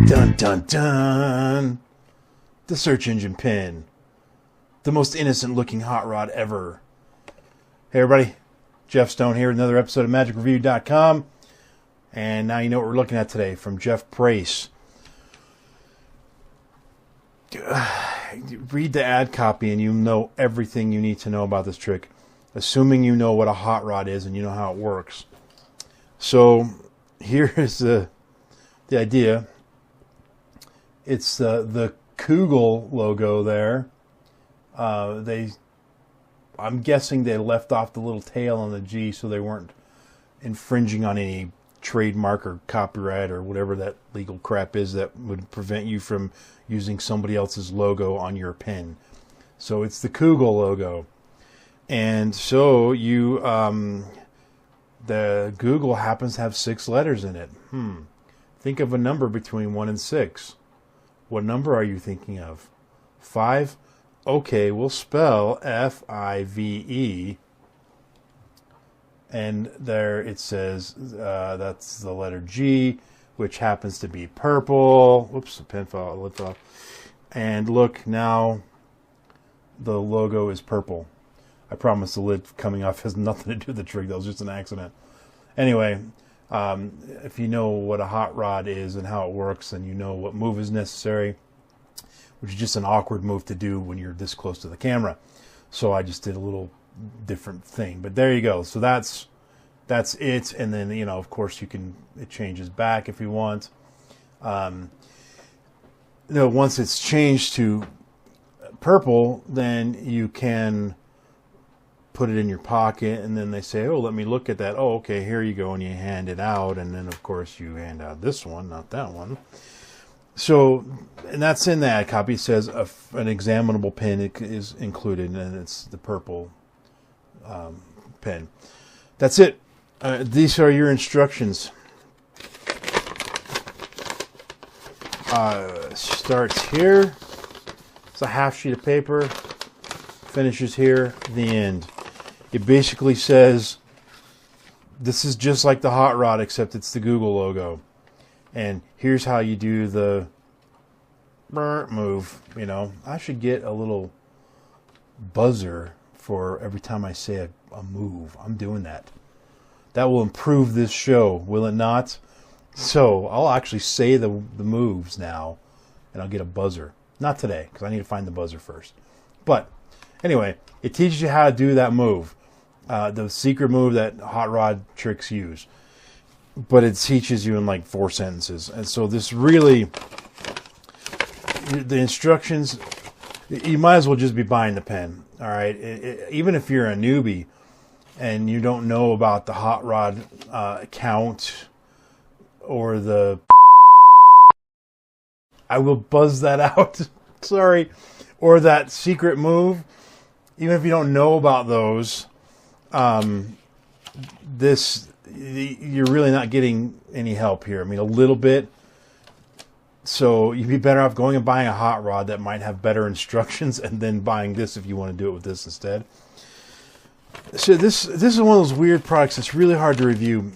Dun dun dun! The search engine pin. The most innocent looking hot rod ever. Hey everybody, Jeff Stone here with another episode of MagicReview.com. And now you know what we're looking at today from Jeff Prace. Read the ad copy and you know everything you need to know about this trick, assuming you know what a hot rod is and you know how it works. So here is the idea. It's the Coogle logo there. I'm guessing they left off the little tail on the G so they weren't infringing on any trademark or copyright or whatever that legal crap is that would prevent you from using somebody else's logo on your pen. So it's the Coogle logo. And so you, the Google happens to have 6 letters in it. Think of a number between 1 and 6. What number are you thinking of? 5? Okay, we'll spell F-I-V-E. And there it says that's the letter G, which happens to be purple. Whoops, the pen fell, lid fell. And look, now the logo is purple. I promise the lid coming off has nothing to do with the trick. That was just an accident. Anyway, if you know what a hot rod is and how it works, and you know what move is necessary, which is just an awkward move to do when you're this close to the camera. So I just did a little different thing. But there you go. So that's it. And then, you know, of course, it changes back if you want. Once it's changed to purple, then you can put it in your pocket, and then they say, oh, let me look at that. Oh, okay, here you go, and you hand it out, and then of course you hand out this one, not that one. So, and that's in the ad copy. It says an examinable pin is included, and it's the purple pin. That's it. These are your instructions. Starts here. It's a half sheet of paper. Finishes here. The end. It basically says, this is just like the hot rod, except it's the Google logo. And here's how you do the move. You know, I should get a little buzzer for every time I say a move. I'm doing that. That will improve this show, will it not? So I'll actually say the moves now, and I'll get a buzzer. Not today, because I need to find the buzzer first. But anyway, it teaches you how to do that move. The secret move that hot rod tricks use. But it teaches you in like 4 sentences. And so this really, the instructions, you might as well just be buying the pen. All right. Even if you're a newbie and you don't know about the hot rod count or the, I will buzz that out. Sorry. Or that secret move. Even if you don't know about those, you're really not getting any help here. I mean, a little bit. So you'd be better off going and buying a hot rod that might have better instructions, and then buying this if you want to do it with this instead. So this is one of those weird products that's really hard to review.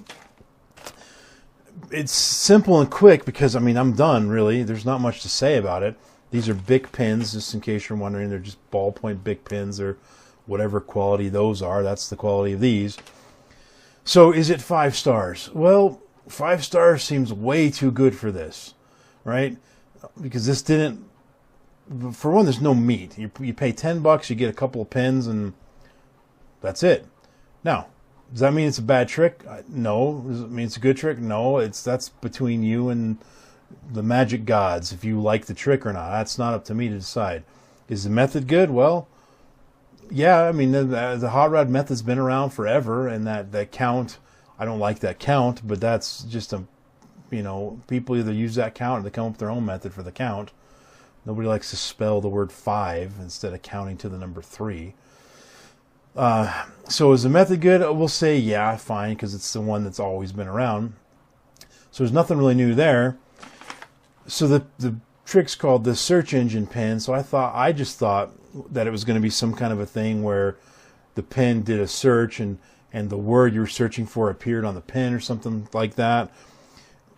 It's simple and quick because, I mean, I'm done, really. There's not much to say about it. These are Bic pins, just in case you're wondering. They're just ballpoint Bic pins, or whatever quality those are. That's the quality of these. So is it 5 stars? Well, 5 stars seems way too good for this, right? Because this didn't, for one, there's no meat. You pay $10, you get a couple of pins, and that's it. Now, does that mean it's a bad trick? No. Does it mean it's a good trick? No. That's between you and the magic gods, if you like the trick or not. That's not up to me to decide. Is the method good? Well, yeah, I mean, the hot rod method's been around forever, and that count, I don't like that count, but that's just people either use that count or they come up with their own method for the count. Nobody likes to spell the word 5 instead of counting to the number 3. So is the method good? We'll say, yeah, fine, because it's the one that's always been around. So there's nothing really new there. So the trick's called the search engine pin. So I just thought that it was going to be some kind of a thing where the pen did a search and and the word you were searching for appeared on the pen or something like that.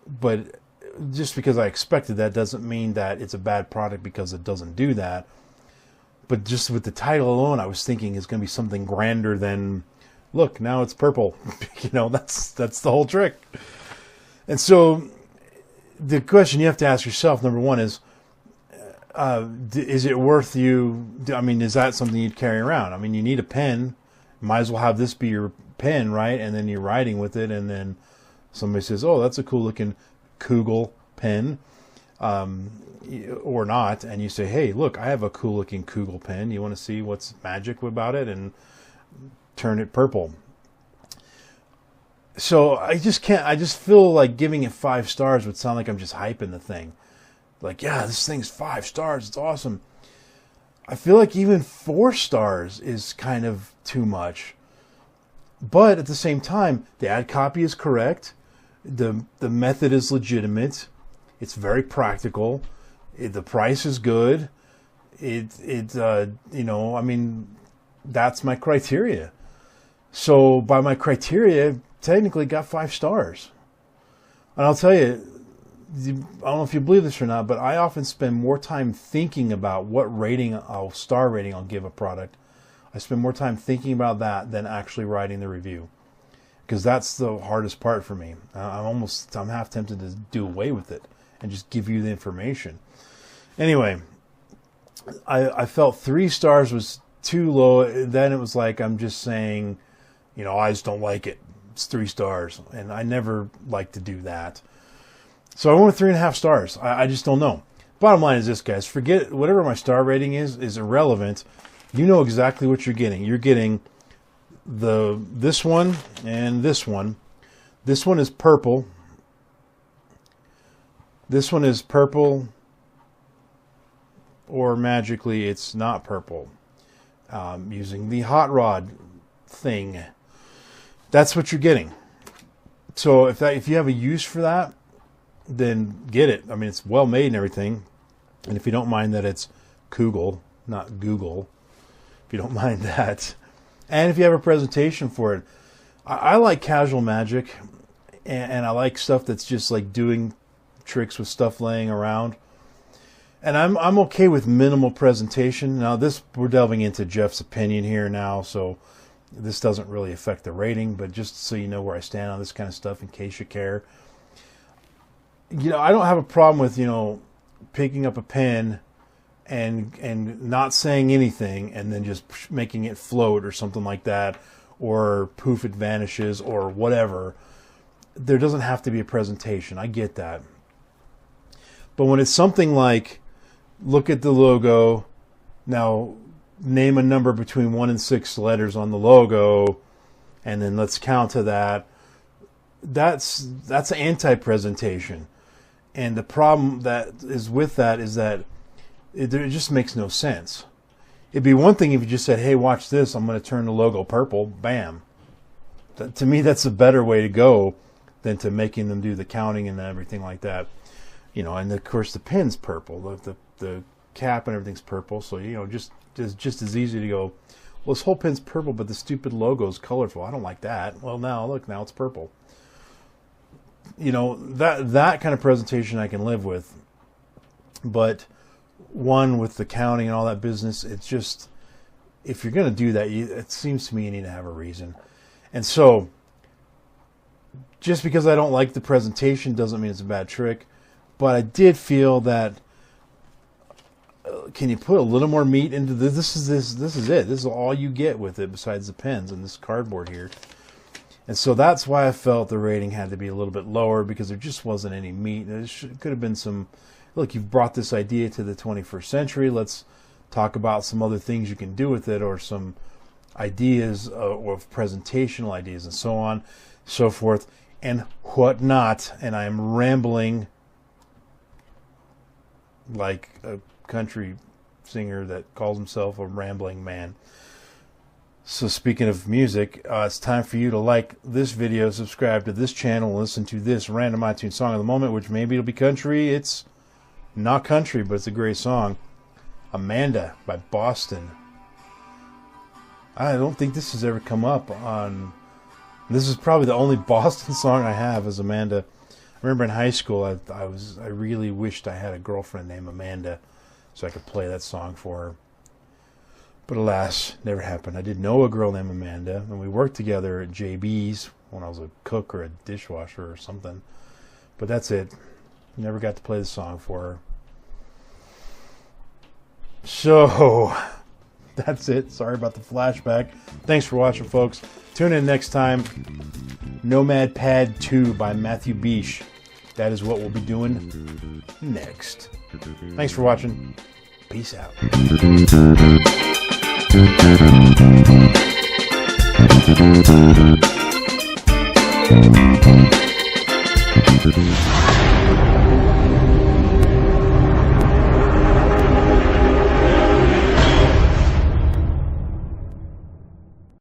But just because I expected that doesn't mean that it's a bad product because it doesn't do that. But just with the title alone, I was thinking it's going to be something grander than, look, now it's purple. That's the whole trick. And so the question you have to ask yourself, number one, is it worth you? I mean, is that something you'd carry around? I mean, you need a pen. Might as well have this be your pen, right? And then you're writing with it, and then somebody says, oh, that's a cool looking Coogle pen, or not, and you say, hey, look, I have a cool looking Coogle pen. You want to see what's magic about it? And turn it purple. So I just feel like giving it 5 stars would sound like I'm just hyping the thing. Like, yeah, this thing's 5 stars. It's awesome. I feel like even 4 stars is kind of too much. But at the same time, the ad copy is correct. The method is legitimate. It's very practical. The price is good. I mean, that's my criteria. So by my criteria, technically got 5 stars. And I'll tell you, I don't know if you believe this or not, but I often spend more time thinking about what star rating I'll give a product. I spend more time thinking about that than actually writing the review, because that's the hardest part for me. I'm half tempted to do away with it and just give you the information. Anyway, I felt 3 stars was too low. Then it was like I'm just saying, I just don't like it. It's 3 stars, and I never like to do that. So I went with 3.5 stars. I just don't know. Bottom line is this, guys. Forget whatever my star rating is irrelevant. You know exactly what you're getting. You're getting this one and this one. This one is purple. This one is purple, or magically it's not purple. Using the hot rod thing. That's what you're getting. So if you have a use for that, then get it. I mean, it's well made and everything. And if you don't mind that it's Coogle, not Google, if you don't mind that, and if you have a presentation for it, I like casual magic, and I like stuff that's just like doing tricks with stuff laying around. And I'm okay with minimal presentation. Now we're delving into Jeff's opinion here now, so this doesn't really affect the rating, but just so you know where I stand on this kind of stuff in case you care. I don't have a problem with, picking up a pen and not saying anything and then just making it float or something like that, or poof, it vanishes or whatever. There doesn't have to be a presentation. I get that. But when it's something like, look at the logo, now name a number between 1 and 6 letters on the logo, and then let's count to that. That's anti-presentation. And the problem that is with that is that it just makes no sense. It'd be one thing if you just said, hey, watch this, I'm going to turn the logo purple, bam. To me, that's a better way to go than to making them do the counting and everything like that. And of course the pen's purple, the cap and everything's purple, so just as easy to go, well, this whole pen's purple, but the stupid logo's colorful. I don't like that. Well, now it's purple. That kind of presentation I can live with, but one with the counting and all that business, it's just, if you're going to do that, it seems to me you need to have a reason. And so just because I don't like the presentation doesn't mean it's a bad trick, but I did feel that, can you put a little more meat into this? This is it. This is all you get with it besides the pens and this cardboard here. And so that's why I felt the rating had to be a little bit lower, because there just wasn't any meat. It could have been some, look, you've brought this idea to the 21st century. Let's talk about some other things you can do with it, or some ideas or presentational ideas and so on, so forth, and whatnot. And I'm rambling like a country singer that calls himself a rambling man. So speaking of music, it's time for you to like this video, subscribe to this channel, listen to this random iTunes song of the moment, which maybe it'll be country. It's not country, but it's a great song. Amanda by Boston. I don't think this has ever come up on This is probably the only Boston song I have is Amanda. I remember in high school, I really wished I had a girlfriend named Amanda so I could play that song for her. But alas, never happened. I did know a girl named Amanda, and we worked together at JB's when I was a cook or a dishwasher or something. But that's it. Never got to play the song for her. So, that's it. Sorry about the flashback. Thanks for watching, folks. Tune in next time. Nomad Pad 2 by Matthew Bish. That is what we'll be doing next. Thanks for watching. Peace out.